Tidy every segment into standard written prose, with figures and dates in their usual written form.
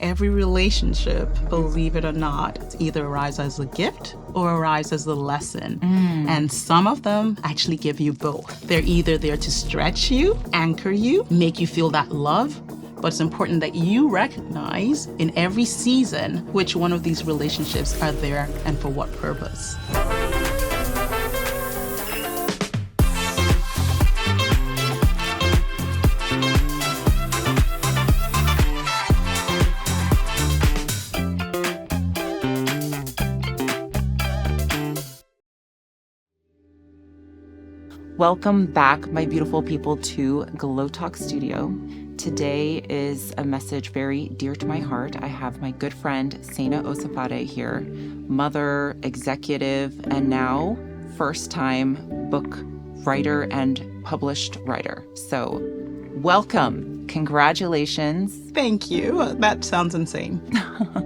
Every relationship, believe it or not, it's either arrives as a gift or arrives as a lesson. And some of them actually give you both. They're either there to stretch you, anchor you, make you feel that love, but it's important that you recognize in every season which one of these relationships are there and for what purpose. Welcome back, my beautiful people, to GlowTalks Studio. Today is a message very dear to my heart. I have my good friend, Saina Shagaya-Osifade here, mother, executive, and now first-time book writer and published writer. So welcome. Congratulations. Thank you. That sounds insane.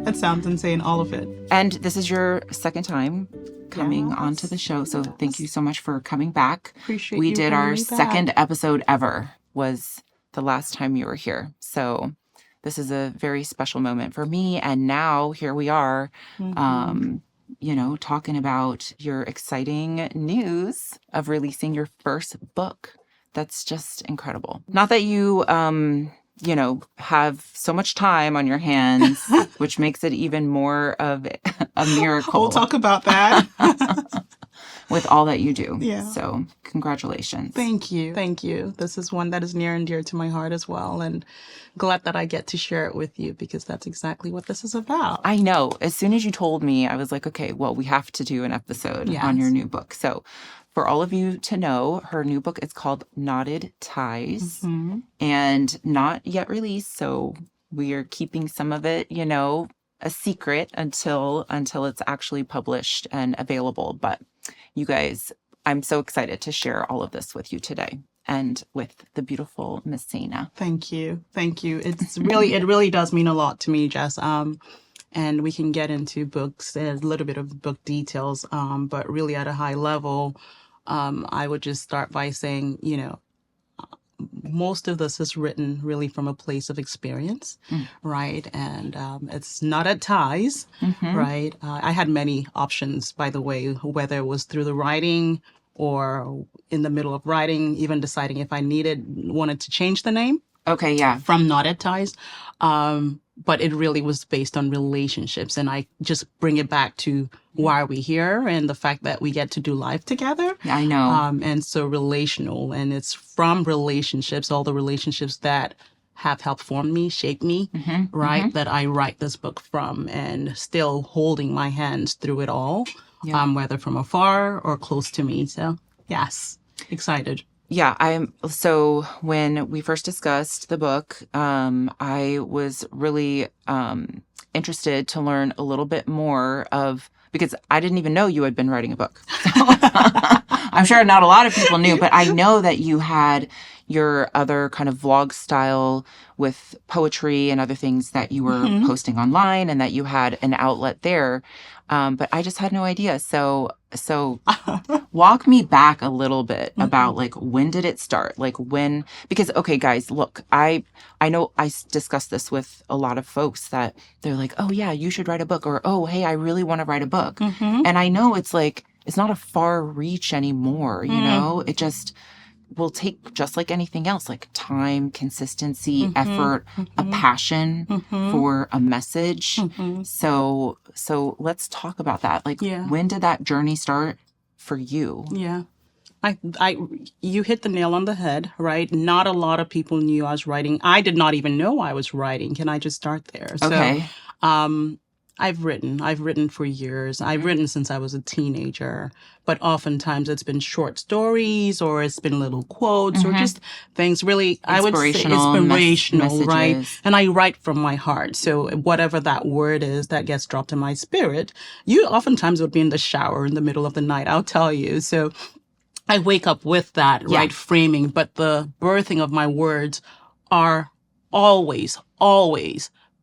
That sounds insane, all of it. And this is your second time coming onto the show. So thank you so much for coming back. Appreciate we you did our back. second episode ever was the last time you were here. So this is a very special moment for me. And now here we are, talking about your exciting news of releasing your first book. That's just incredible. Not that you, have so much time on your hands, which makes it even more of a miracle. We'll talk about that. With all that you do. Yeah. So congratulations. Thank you. Thank you. This is one that is near and dear to my heart as well. And glad that I get to share it with you because that's exactly what this is about. I know. As soon as you told me, I was like, okay, well, we have to do an episode on your new book. So for all of you to know, her new book is called Knotted Ties and not yet released. So we are keeping some of it, a secret until it's actually published and available. But you guys, I'm so excited to share all of this with you today and with the beautiful Miss Saina. Thank you. Thank you. It really does mean a lot to me, Jess. And we can get into books and a little bit of book details. But really at a high level, I would just start by saying, most of this is written really from a place of experience, right? And it's not at ties, right? I had many options, by the way, whether it was through the writing or in the middle of writing, even deciding if I wanted to change the name. Okay, yeah. From Not at Ties. But it really was based on relationships. And I just bring it back to why are we here and the fact that we get to do life together. I know. And so relational. And it's from relationships, all the relationships that have helped form me, shape me, right? That I write this book from and still holding my hands through it all, whether from afar or close to me. So yes, excited. Yeah, so when we first discussed the book, I was really interested to learn a little bit more because I didn't even know you had been writing a book. So, I'm sure not a lot of people knew, but I know that you had your other kind of vlog style with poetry and other things that you were posting online and that you had an outlet there. But I just had no idea. So walk me back a little bit about when did it start? Because, okay, guys, look, I know I discussed this with a lot of folks that they're like, oh yeah, you should write a book, or, oh, hey, I really want to write a book. And I know it's not a far reach anymore. It just will take, just like anything else, like time, consistency, effort, a passion for a message. So let's talk about that. When did that journey start for you? Yeah. You hit the nail on the head, right? Not a lot of people knew I was writing. I did not even know I was writing. Can I just start there? Okay. So, I've written for years. I've written since I was a teenager, but oftentimes it's been short stories or it's been little quotes or just things really, I would say inspirational, right? And I write from my heart. So whatever that word is that gets dropped in my spirit, you oftentimes would be in the shower in the middle of the night, I'll tell you. So I wake up with that, right, framing, but the birthing of my words are always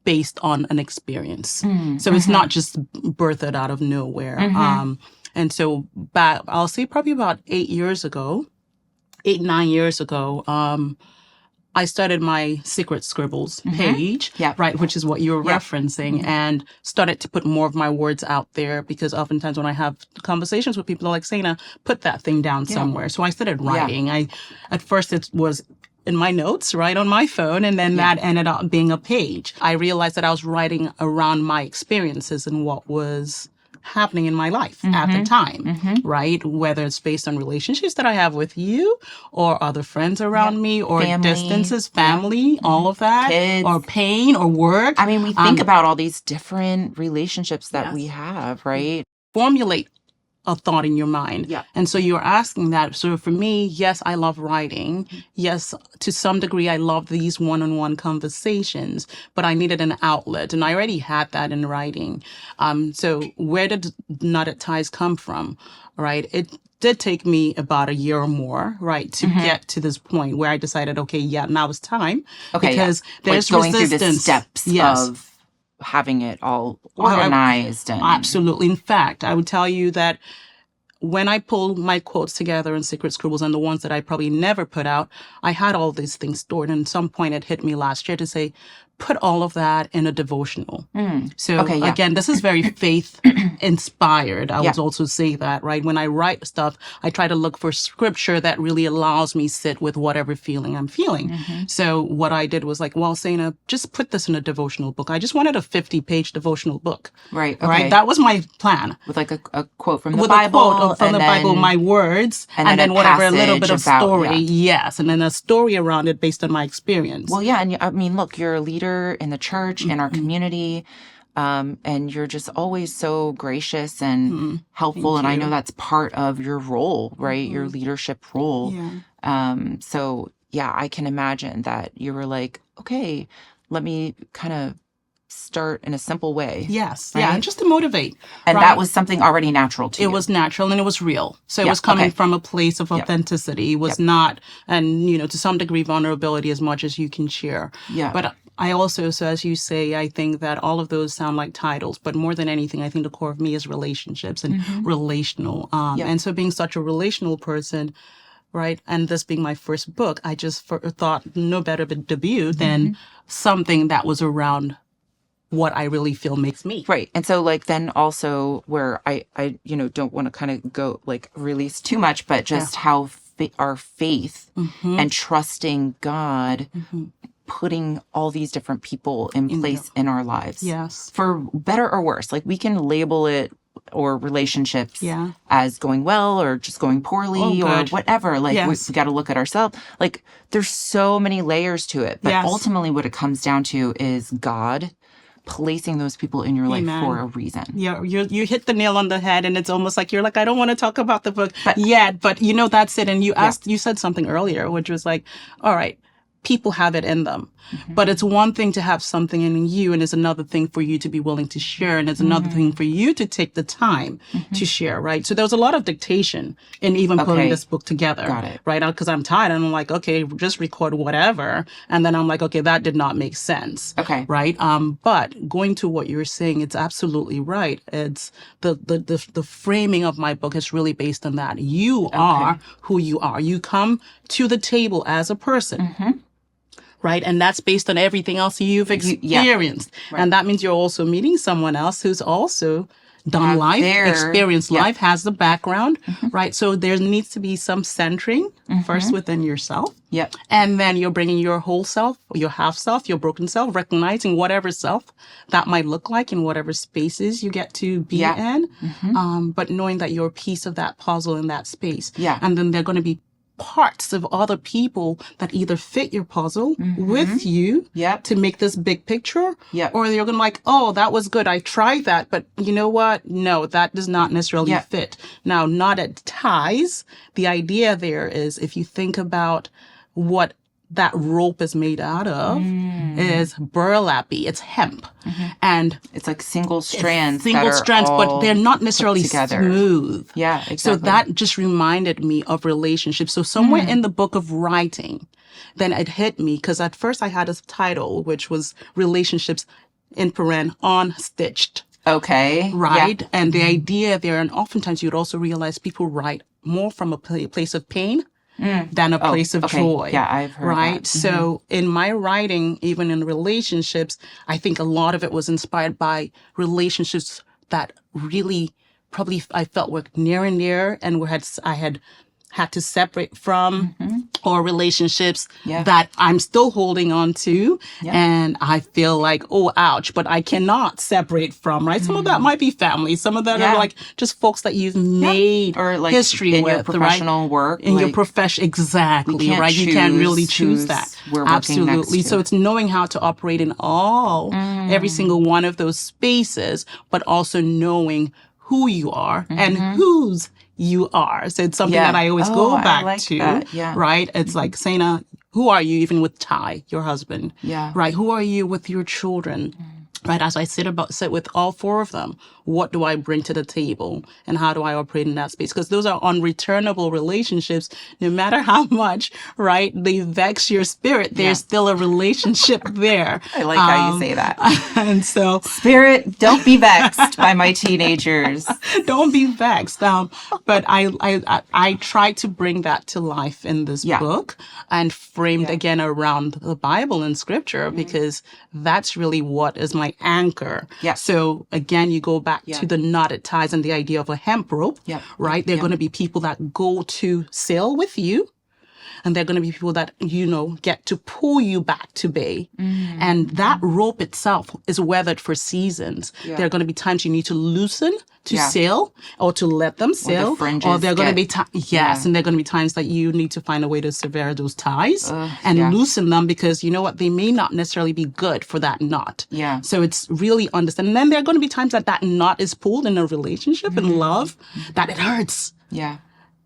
based on an experience. So it's not just birthed out of nowhere. And so I'll say probably about 9 years ago, I started my Secret Scribbles page, Yeah. right, which is what you were referencing, and started to put more of my words out there, because oftentimes when I have conversations with people, they're like, Saina, put that thing down somewhere. So I started writing. At first it was in my notes, right, on my phone, and then that ended up being a page. I realized that I was writing around my experiences and what was happening in my life at the time, right? Whether it's based on relationships that I have with you or other friends around me or Family. distances, family, all of that, Kids. or pain or work. I mean, we think about all these different relationships that we have, right? Formulate a thought in your mind. Yeah. And so you're asking that. So for me, yes, I love writing. Yes, to some degree, I love these one-on-one conversations, but I needed an outlet, and I already had that in writing. So where did Knotted Ties come from? Right? It did take me about a year or more, right, to get to this point where I decided, okay, now it's time. Okay, because there's like going resistance. through the steps of having it all organized. And Absolutely. In fact, I would tell you that when I pulled my quotes together in Secret Scribbles and the ones that I probably never put out, I had all these things stored. And at some point it hit me last year to say, put all of that in a devotional. So again, this is very faith inspired. I would also say that, right? When I write stuff, I try to look for scripture that really allows me sit with whatever feeling I'm feeling. So what I did was like, well, Saina, just put this in a devotional book. I just wanted a 50-page devotional book. Right. Okay. Right. That was my plan. With like a quote from the With Bible. a quote from the Bible, my words, and then whatever, a little bit of story. Yes. And then a story around it based on my experience. Well, yeah. And I mean, look, you're a leader in the church, in our community, and you're just always so gracious and helpful. And I know that's part of your role, right? Your leadership role. So yeah, I can imagine that you were like, okay, let me kind of start in a simple way. Yes. Right? Yeah. And just to motivate. And that was something already natural to you. It was natural and it was real. So it was coming from a place of authenticity. It was not, and, to some degree, vulnerability as much as you can share. Yeah. But I also, so as you say, I think that all of those sound like titles, but more than anything, I think the core of me is relationships and relational. And so being such a relational person, right, and this being my first book, I just thought no better of a debut than something that was around what I really feel makes me. Right. And so like then also where I don't want to kind of go like release too much, but just how our faith and trusting God, putting all these different people in place in our lives. Yes. For better or worse. Like we can label it or relationships as going well or just going poorly or whatever. Like we got to look at ourselves. Like there's so many layers to it. But ultimately what it comes down to is God placing those people in your life for a reason. Yeah, you hit the nail on the head, and it's almost like you're like, I don't want to talk about the book yet, but that's it. And you said something earlier, which was like, all right, people have it in them. But it's one thing to have something in you, and it's another thing for you to be willing to share, and it's another thing for you to take the time to share, right? So there was a lot of dictation in even putting this book together. Got it. Right? Because I'm tired, and I'm like, okay, just record whatever. And then I'm like, okay, that did not make sense. Okay. Right? But going to what you're saying, it's absolutely right. It's the framing of my book is really based on that. You are who you are. You come to the table as a person. Right. And that's based on everything else you've experienced. Right. And that means you're also meeting someone else who's also done life, experienced life, has the background. Right. So there needs to be some centering first within yourself. Yep. And then you're bringing your whole self, your half self, your broken self, recognizing whatever self that might look like in whatever spaces you get to be in. But knowing that you're a piece of that puzzle in that space. Yeah. And then they're going to be parts of other people that either fit your puzzle with you to make this big picture, or you're going to like, oh, that was good. I tried that, but you know what? No, that does not necessarily fit. Now, Knotted Ties, the idea there is if you think about what that rope is made out of is burlappy. It's hemp. And it's like single strands. But they're not necessarily smooth. Yeah, exactly. So that just reminded me of relationships. So somewhere in the book of writing, then it hit me because at first I had a title, which was Relationships in paren unstitched. Okay. Right. And the idea there, and oftentimes you'd also realize people write more from a place of pain than a place of joy. Yeah, I've heard right? that. So in my writing, even in relationships, I think a lot of it was inspired by relationships that really probably I felt were near and dear and I had to separate from, or relationships that I'm still holding on to. And I feel like, oh, ouch, but I cannot separate from, right? Some of that might be family. Some of that are like just folks that you've made or like history in with, your professional right? work. In your profession, exactly, right? You can't really choose that. Absolutely. So it's knowing how to operate in every single one of those spaces, but also knowing who you are and whose you are. So it's something that I always go back to, right? It's like, Saina, who are you even with Ty, your husband? Right? Who are you with your children? Right? As I sit with all four of them, what do I bring to the table and how do I operate in that space? Because those are unreturnable relationships. No matter how much, right, they vex your spirit, there's still a relationship there. I like how you say that. And so, spirit, don't be vexed by my teenagers. Don't be vexed. But I try to bring that to life in this book and framed again around the Bible and scripture, because that's really what is my anchor. So again, you go back to the knotted ties and the idea of a hemp rope, right? There are going to be people that go to sail with you. And there are going to be people that, get to pull you back to bay. And that rope itself is weathered for seasons. There are going to be times you need to loosen to sail or to let them sail. Or there are going to be and there are going to be times that you need to find a way to sever those ties and loosen them, because you know what? They may not necessarily be good for that knot. So it's really understanding. And then there are going to be times that knot is pulled in a relationship and love, that it hurts.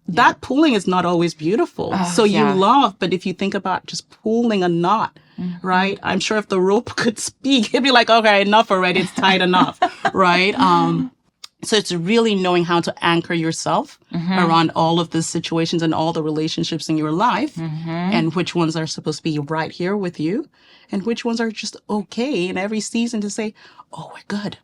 That pulling is not always beautiful. So you love, but if you think about just pulling a knot, right? I'm sure if the rope could speak, it'd be like, okay, enough already. It's tight enough, right? So it's really knowing how to anchor yourself around all of the situations and all the relationships in your life, and which ones are supposed to be right here with you and which ones are just okay in every season to say, oh, we're good.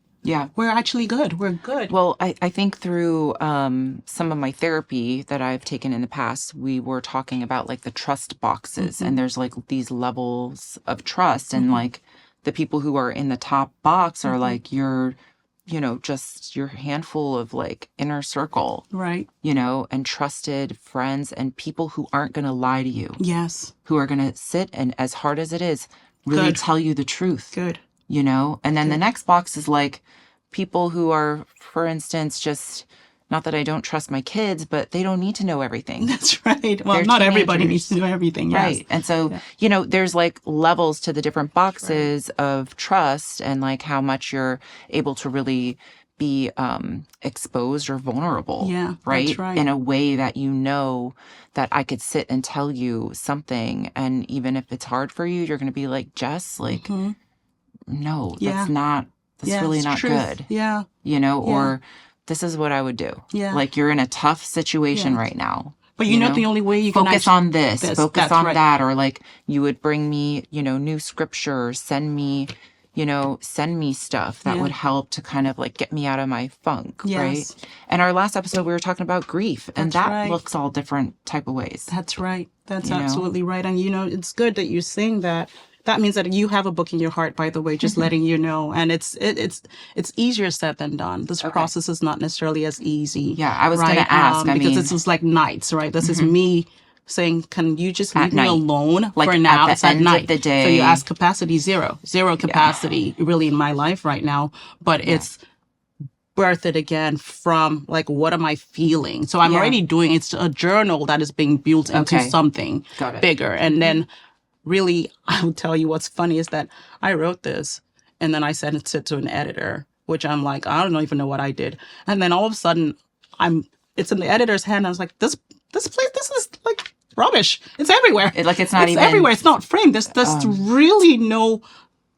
We're actually good. We're good. Well, I think through some of my therapy that I've taken in the past, we were talking about like the trust boxes, and there's like these levels of trust, and like the people who are in the top box are like just your handful of like inner circle, right? And trusted friends and people who aren't going to lie to you. Who are going to sit and, as hard as it is, really tell you the truth. And then the next box is like people who are, for instance, just, not that I don't trust my kids, but they don't need to know everything. That's right. Well, not everybody needs to know everything. Right. And so, there's like levels to the different boxes of trust, and like how much you're able to really be exposed or vulnerable. Right? That's right. In a way that that I could sit and tell you something. And even if it's hard for you, you're going to be like, Jess, like, no, that's really not good. Or this is what I would do. Like, you're in a tough situation right now. But the only way you can focus on this, focus on that. Or like, you would bring me, new scripture, send me stuff that would help to kind of like get me out of my funk. Right. And our last episode, we were talking about grief, and that looks all different type of ways. That's right. That's absolutely right. And, it's good that you're saying that. That means that you have a book in your heart, by the way, just letting you know. And it's easier said than done. This process is not necessarily as easy. I was going to ask. Because this is like nights, right? This is me saying, can you just leave me alone for now? It's at night. The day. So you ask capacity zero capacity really in my life right now. But it's birth it again from like, what am I feeling? So I'm already doing, it's a journal that is being built into something bigger. And then really, I will tell you what's funny is that I wrote this and then I sent it to an editor, which I'm like, I don't even know what I did. And then all of a sudden it's in the editor's hand. I was like, this is like rubbish. It's everywhere. It's not even everywhere. It's not framed. There's really no,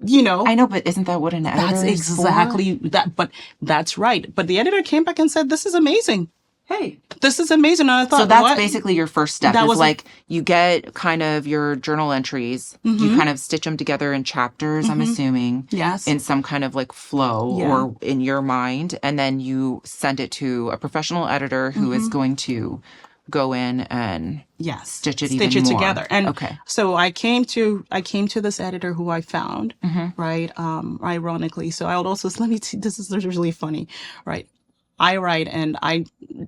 I know, but isn't that what an editor is exactly for? that. But that's right. But the editor came back and said, this is amazing. Hey, this is amazing. And I thought, so that's basically your first step. That was like, you get kind of your journal entries. You kind of stitch them together in chapters, I'm assuming. In some kind of like flow or in your mind. And then you send it to a professional editor who is going to go in and stitch it even more. Together. And okay. So I came to this editor who I found, right? Ironically. So I would also, let me see, this is really funny, right? I write and I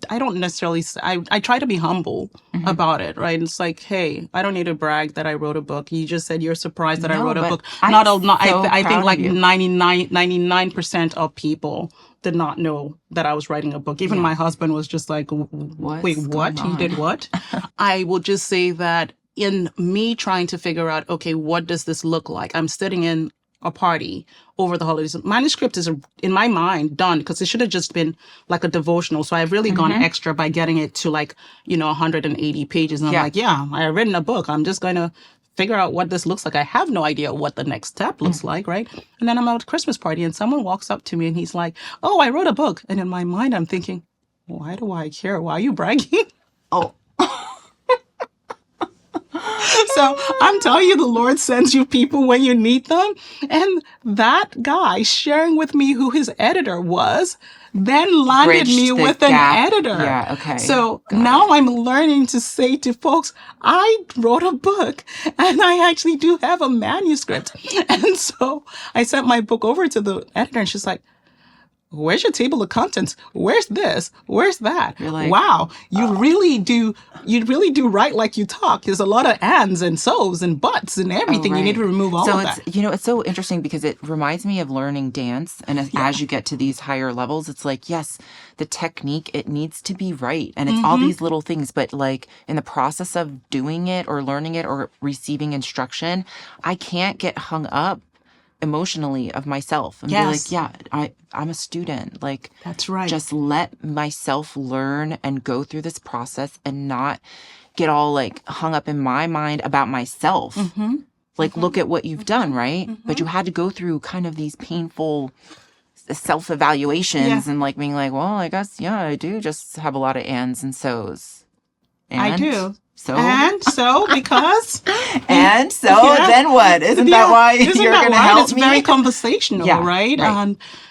don't necessarily, I try to be humble about it, right? It's like, hey, I don't need to brag that I wrote a book. You just said you're surprised that I wrote a book. I think like 99% of people did not know that I was writing a book. Even my husband was just like, wait, what? You did what? I will just say that in me trying to figure out, okay, what does this look like? I'm sitting in a party over the holidays. Manuscript is, in my mind, done because it should have just been like a devotional. So I've really gone extra by getting it to like, 180 pages. And I'm like, I've written a book. I'm just going to figure out what this looks like. I have no idea what the next step looks like, right? And then I'm at a Christmas party and someone walks up to me and he's like, oh, I wrote a book. And in my mind, I'm thinking, why do I care? Why are you bragging? Oh. So I'm telling you, the Lord sends you people when you need them. And that guy sharing with me who his editor was, then landed me with an editor. Yeah, okay. So now I'm learning to say to folks, I wrote a book and I actually do have a manuscript. And so I sent my book over to the editor and she's like, where's your table of contents? Where's this? Where's that? You're like, wow, you really do write like you talk. There's a lot of ands and so's and buts and everything. Oh, right. You need to remove all of that. So it's so interesting because it reminds me of learning dance. And as you get to these higher levels, it's like, yes, the technique, it needs to be right. And it's all these little things. But like in the process of doing it or learning it or receiving instruction, I can't get hung up emotionally of myself and be like, I'm a student. Like, that's right. Just let myself learn and go through this process and not get all like hung up in my mind about myself. Like, look at what you've done, right? But you had to go through kind of these painful self-evaluations and like being like, well, I guess, I do just have a lot of ands and so's. And I do. So because then what? Isn't that why you're going to help it's me? It's very conversational, right?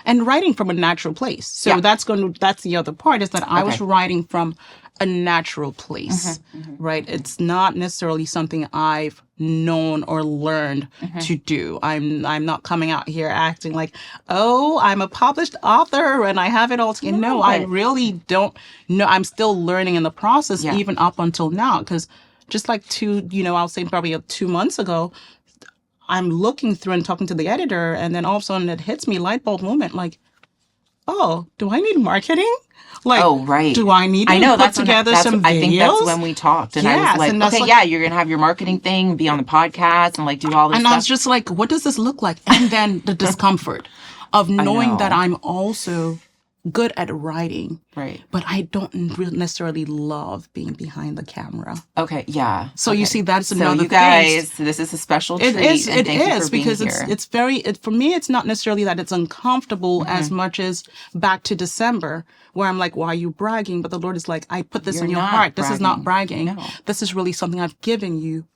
And writing from a natural place. So that's the other part is that I was writing from a natural place, right? It's not necessarily something I've known or learned to do. I'm not coming out here acting like, oh, I'm a published author and I have it all together. No, I really don't know. I'm still learning in the process, even up until now. Because just like I'll say probably 2 months ago, I'm looking through and talking to the editor, and then all of a sudden it hits me, light bulb moment, like, oh, do I need marketing? Like, do I need to put together some videos? I think that's when we talked. And I was like, okay, you're going to have your marketing thing, be on the podcast and like do all this stuff. And I was just like, what does this look like? And then the discomfort of knowing that I'm also good at writing. Right. But I don't necessarily love being behind the camera. Okay, yeah. So you see, that's another thing. So you guys, this is a special treat. It is because it's very, for me, it's not necessarily that it's uncomfortable as much as back to December where I'm like, why are you bragging? But the Lord is like, I put this in your heart. This is not bragging. No. This is really something I've given you.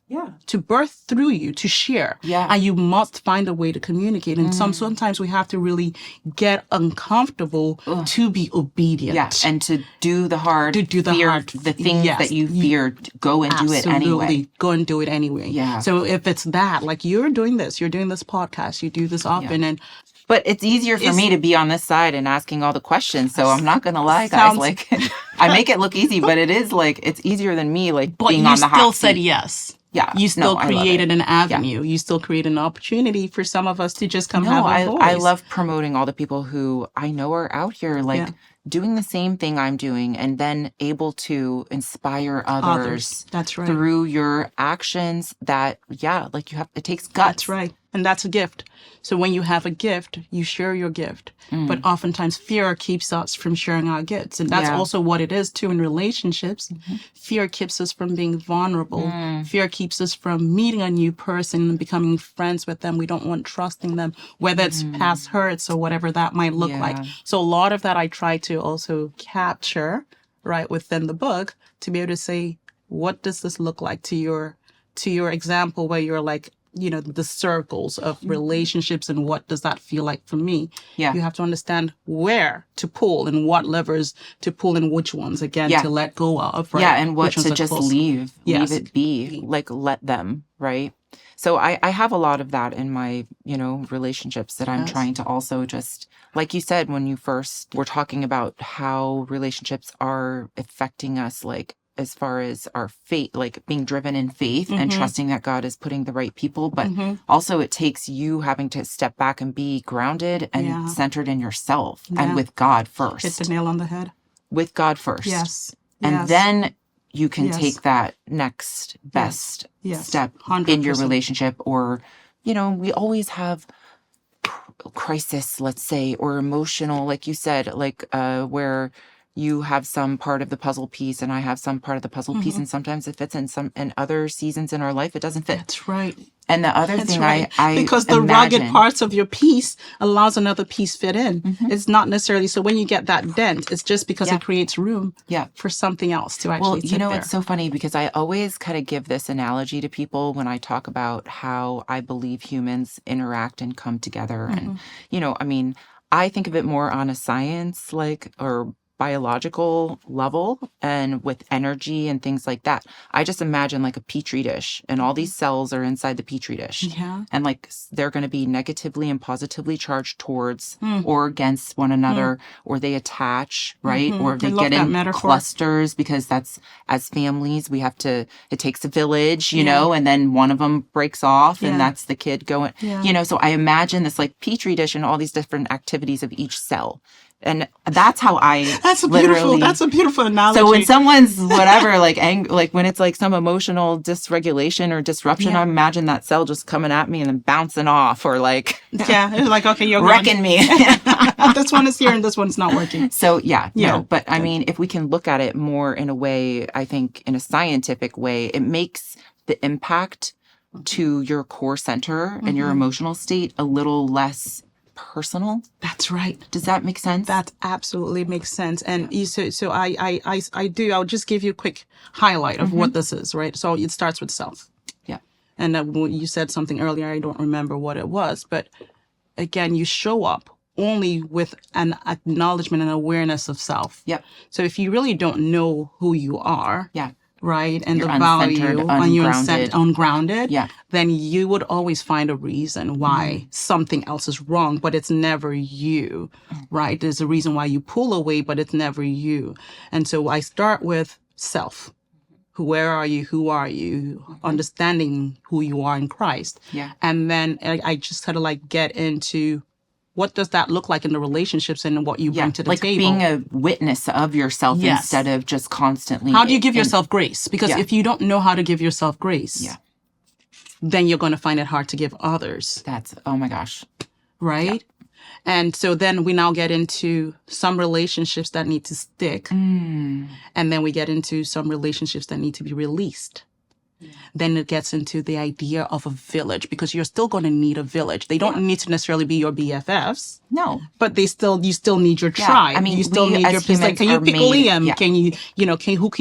To birth through you, to share. And you must find a way to communicate. And sometimes we have to really get uncomfortable to be obedient. And to do the hard, the things that you feared, go and do it anyway. Go and do it anyway. So if it's that, like you're doing this podcast, you do this often, but it's easier for me to be on this side and asking all the questions. So I'm not going to lie, guys. Like, I make it look easy, but it is like, it's easier than me, like, being on the hot seat. But you still said yes. Yeah. You still created an avenue. You still created an opportunity for some of us to just come have a voice. I love promoting all the people who I know are out here, like, doing the same thing I'm doing and then able to inspire others. That's right. Through your actions that, like it takes guts. That's right. And that's a gift. So when you have a gift, you share your gift. But oftentimes fear keeps us from sharing our gifts. And that's also what it is too in relationships. Fear keeps us from being vulnerable. Fear keeps us from meeting a new person and becoming friends with them. We don't want trusting them, whether it's past hurts or whatever that might look like. So a lot of that I try to also capture right within the book to be able to say, what does this look like to your example where you're like, the circles of relationships and what does that feel like for me. Yeah. You have to understand where to pull and what levers to pull and which ones, again, to let go of. Right? Yeah, and what Which ones to are just close. leave Yes. it be, like let them, right? So I have a lot of that in my, relationships that I'm trying to also just, like you said, when you first were talking about how relationships are affecting us, like as far as our faith, like being driven in faith and trusting that God is putting the right people. But also it takes you having to step back and be grounded and centered in yourself and with God first. Hit the nail on the head. With God first. Yes. And then you can take that next best step 100%. in your relationship. Or, we always have crisis, let's say, or emotional, like you said, like where you have some part of the puzzle piece and I have some part of the puzzle piece, and sometimes it fits in other seasons in our life it doesn't fit. That's right. And the other thing I because the rugged parts of your piece allows another piece fit in. It's not necessarily, so when you get that dent, it's just because it creates room for something else to actually sit there. It's so funny because I always kind of give this analogy to people when I talk about how I believe humans interact and come together. And, I think of it more on a science, or biological level and with energy and things like that. I just imagine like a petri dish and all these cells are inside the petri dish. Yeah. And like they're going to be negatively and positively charged towards or against one another, or they attach, right? Or they get in clusters because that's, as families, it takes a village, know, and then one of them breaks off and that's the kid going, so I imagine this like petri dish and all these different activities of each cell. And that's how that's a beautiful analogy. So when someone's whatever, like when it's like some emotional dysregulation or disruption, I imagine that cell just coming at me and then bouncing off, or like it's like, okay, you're wrecking me. This one is here and this one's not working. So but I mean, if we can look at it more in a way, I think in a scientific way, it makes the impact to your core center and your emotional state a little less personal. That's right. Does that make sense? That absolutely makes sense. And I'll just give you a quick highlight of what this is, right? So it starts with self. Yeah. And you said something earlier, I don't remember what it was, but again, you show up only with an acknowledgement and awareness of self. Yep. So if you really don't know who you are, right, and you're the value, and you're ungrounded, yeah, then you would always find a reason why something else is wrong, but it's never you, right? There's a reason why you pull away, but it's never you. And so I start with self. Where are you? Who are you? Understanding who you are in Christ. Yeah. And then I just kind of like get into what does that look like in the relationships and what you bring to the table? Like being a witness of yourself instead of just constantly. How do you give yourself grace? Because if you don't know how to give yourself grace, then you're going to find it hard to give others. Oh my gosh. Right? Yeah. And so then we now get into some relationships that need to stick. And then we get into some relationships that need to be released. Then it gets into the idea of a village, because you're still going to need a village. They don't need to necessarily be your BFFs. No. But you still need your tribe. I mean, you still need your place. Like, can you pick Liam? Can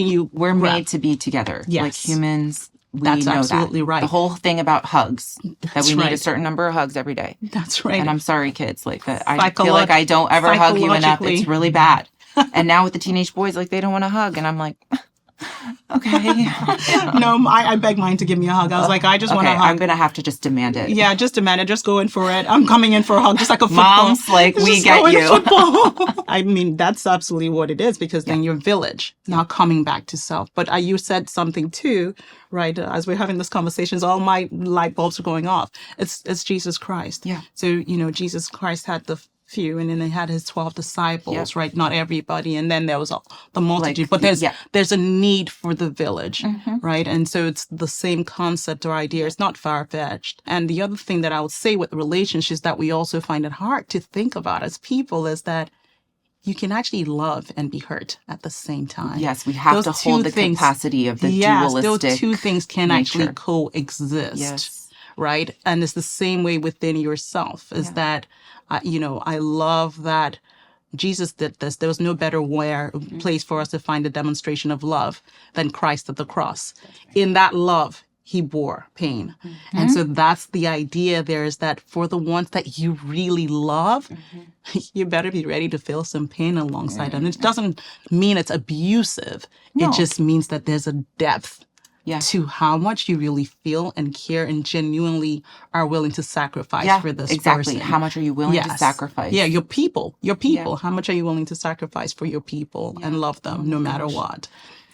you We're made to be together. Yes. Like humans, That's know absolutely that. right. The whole thing about hugs, That's that we right. need a certain number of hugs every day. That's right. And I'm sorry, kids, like that. I feel like I don't ever hug you enough. It's really bad. And now with the teenage boys, like they don't want to hug. And I'm like, okay. No, I beg mine to give me a hug. I was like, I just want to hug. I'm going to have to just demand it. Yeah, just demand it. Just go in for it. I'm coming in for a hug, just like a football. Moms, like, we get you. I mean, that's absolutely what it is, because then your village, now coming back to self. But you said something too, right? As we're having this conversation, all my light bulbs are going off. It's Jesus Christ. Yeah. So, Jesus Christ had the few, and then they had his 12 disciples, right? Not everybody. And then there was the multitude, but there's a need for the village, right? And so it's the same concept or idea. It's not far-fetched. And the other thing that I would say with relationships that we also find it hard to think about as people is that you can actually love and be hurt at the same time. Yes, we have to hold the capacity of the dualistic those two things can nature. actually coexist, right? And it's the same way within yourself, is that I love that Jesus did this. There was no better place for us to find a demonstration of love than Christ at the cross. In that love, he bore pain. And so that's the idea there, is that for the ones that you really love, you better be ready to feel some pain alongside them. It doesn't mean it's abusive. No. It just means that there's a depth Yeah. to how much you really feel and care and genuinely are willing to sacrifice for this exactly. person. How much are you willing to sacrifice? Yeah, your people. How much are you willing to sacrifice for your people and love them no matter what?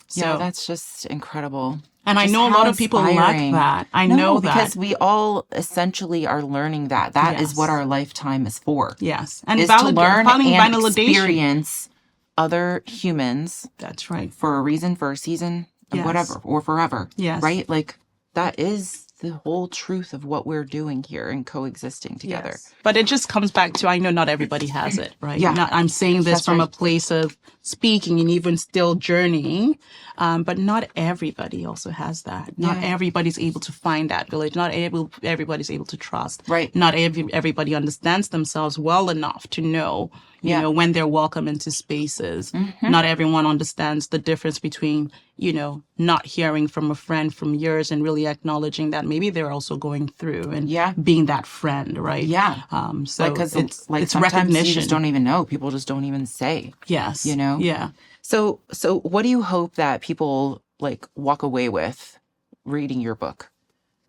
So yeah, that's just incredible. And I know a lot of people lack that. I know that. Because we all essentially are learning that. That is what our lifetime is for. Yes. And is to learn and experience other humans. That's right. For a reason, for a season, whatever, or forever. Yes. Right? Like, that is the whole truth of what we're doing here and coexisting together. Yes. But it just comes back to, I know not everybody has it, right? Yeah. I'm saying this from a place of speaking and even still journeying, but not everybody also has that. Not everybody's able to find that village. Not everybody's able to trust. Right. Not everybody understands themselves well enough to know, you know, when they're welcome into spaces. Not everyone understands the difference between, you know, not hearing from a friend from years and really acknowledging that maybe they're also going through and being that friend, right? Yeah. So because it's sometimes recognition. you just don't even know. People just don't even say. Yes. You know? Yeah. So what do you hope that people like walk away with reading your book?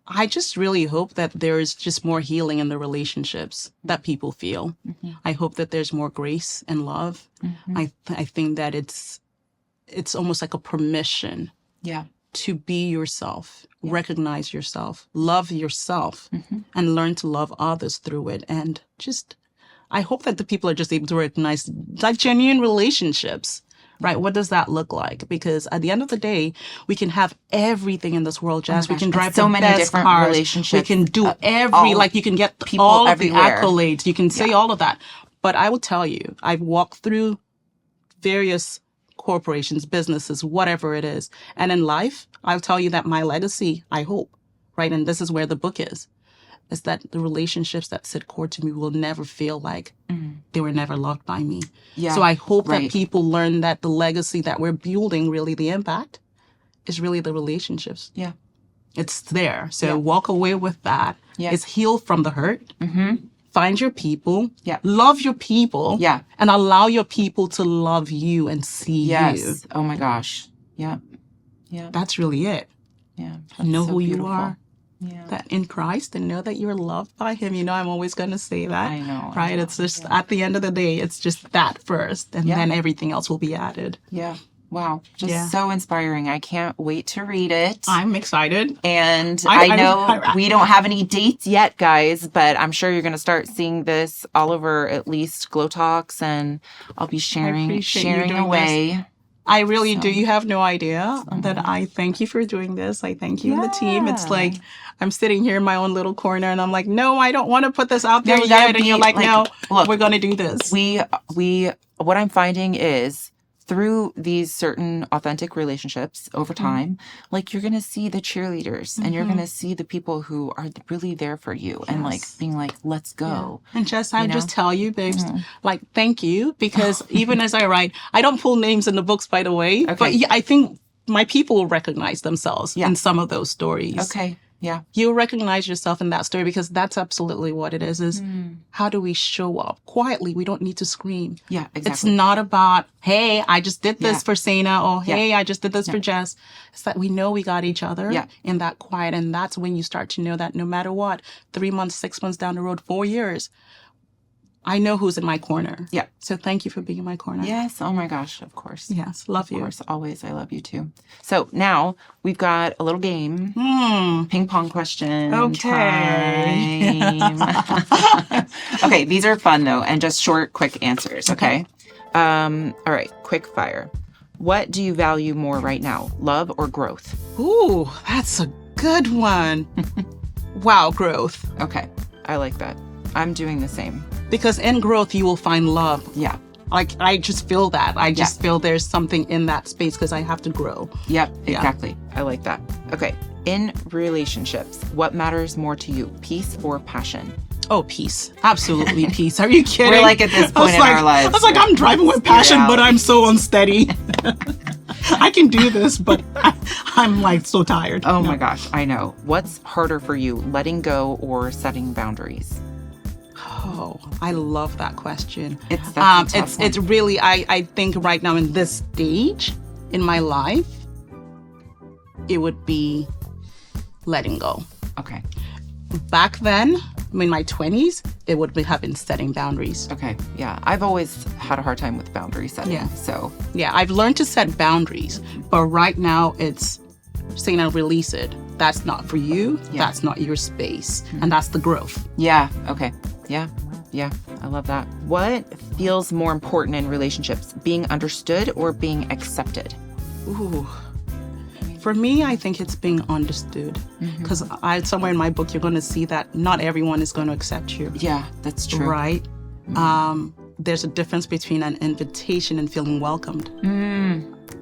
I just really hope that there's just more healing in the relationships that people feel. I hope that there's more grace and love. I think that it's almost like a permission to be yourself, recognize yourself, love yourself, and learn to love others through it. And just, I hope that the people are just able to recognize like genuine relationships. Right. What does that look like? Because at the end of the day, we can have everything in this world, Jazz. We can drive so the many best different cars. relationships. We can do you can get people all everywhere. of the accolades. You can say all of that. But I will tell you, I've walked through various corporations, businesses, whatever it is. And in life, I'll tell you that my legacy, I hope, right? And this is where the book is that the relationships that sit core to me will never feel like they were never loved by me. Yeah, so I hope that people learn that the legacy that we're building, really the impact, is really the relationships. Yeah. It's there. So walk away with that. Yeah. It's heal from the hurt. Find your people. Yeah. Love your people. Yeah. And allow your people to love you and see you. Yes. Oh my gosh. Yeah. Yeah. That's really it. Yeah. Know who you are. Yeah. That in Christ, and know that you're loved by Him. You know, I'm always going to say that. I know. Right? It's just at the end of the day, it's just that first, and then everything else will be added. Yeah. Wow. Just so inspiring. I can't wait to read it. I'm excited. And I know we don't have any dates yet, guys, but I'm sure you're going to start seeing this all over at least GlowTalks, and I'll be sharing away. This. I really do. You have no idea that I thank you for doing this. I thank you and the team. It's like I'm sitting here in my own little corner and I'm like, no, I don't want to put this out there yet. And you're like, no, look, we're going to do this. What I'm finding is through these certain authentic relationships over time, like you're going to see the cheerleaders and you're going to see the people who are really there for you and like being like, let's go. Yeah. And Jess, I just tell you, babes, like, thank you, because even as I write, I don't pull names in the books, by the way, but I think my people will recognize themselves in some of those stories. Okay. Yeah. You'll recognize yourself in that story, because that's absolutely what it is how do we show up quietly? We don't need to scream. Yeah, exactly. It's not about, hey, I just did this for Saina, or hey, I just did this for Jess. It's that we know we got each other in that quiet. And that's when you start to know that no matter what, 3 months, 6 months down the road, 4 years, I know who's in my corner. Yeah. So thank you for being in my corner. Yes. Oh my gosh. Of course. Yes. Love you. Of course. Always. I love you too. So now we've got a little game. Ping pong question. Okay. Time. Okay. These are fun though. And just short, quick answers. Okay. All right. Quickfire. What do you value more right now? Love or growth? Ooh, that's a good one. Wow. Growth. Okay. I like that. I'm doing the same. Because in growth, you will find love. Yeah. Like, I just feel that. I just feel there's something in that space because I have to grow. Yep, exactly. I like that. Okay. In relationships, what matters more to you, peace or passion? Oh, peace. Absolutely peace. Are you kidding? We're like at this point in our lives. I was like, I'm driving with passion, but I'm so unsteady. I can do this, but I'm like so tired. Oh my gosh, I know. What's harder for you, letting go or setting boundaries? Oh, I love that question. It's really, I think right now in this stage in my life, it would be letting go. Okay. Back then, in my 20s, it would have been setting boundaries. Okay. Yeah. I've always had a hard time with boundary setting. Yeah. So. Yeah, I've learned to set boundaries, but right now it's saying I'll release it. That's not for you. Yeah. That's not your space. And that's the growth. Yeah. Okay. Yeah. Yeah. I love that. What feels more important in relationships, being understood or being accepted? Ooh. For me, I think it's being understood. Because somewhere in my book, you're going to see that not everyone is going to accept you. Yeah, that's true. Right? There's a difference between an invitation and feeling welcomed.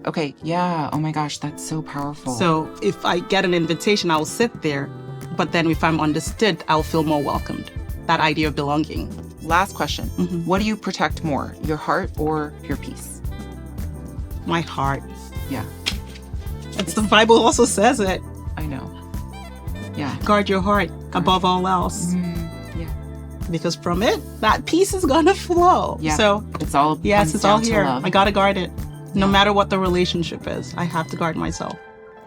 Okay. Yeah. Oh my gosh. That's so powerful. So if I get an invitation, I'll sit there. But then if I'm understood, I'll feel more welcomed. That idea of belonging. Last question. What do you protect more, your heart or your peace? My heart. Yeah. The Bible also says it. I know. Yeah. Guard your heart above all else. Yeah. Because from it, that peace is going to flow. Yeah. So it's all here. love. I got to guard it. No matter what the relationship is, I have to guard myself.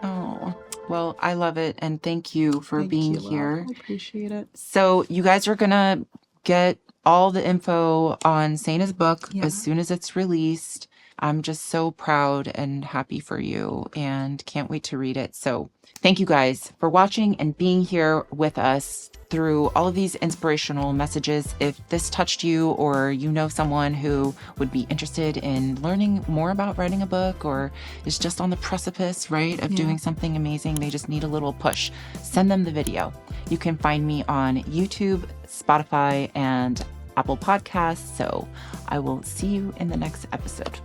Oh, well, I love it. And thank you for being here. I appreciate it. So you guys are going to get all the info on Saina's book as soon as it's released. I'm just so proud and happy for you and can't wait to read it. So thank you guys for watching and being here with us through all of these inspirational messages. If this touched you or you know someone who would be interested in learning more about writing a book or is just on the precipice, right, of doing something amazing, they just need a little push, send them the video. You can find me on YouTube, Spotify, and Apple Podcasts. So I will see you in the next episode.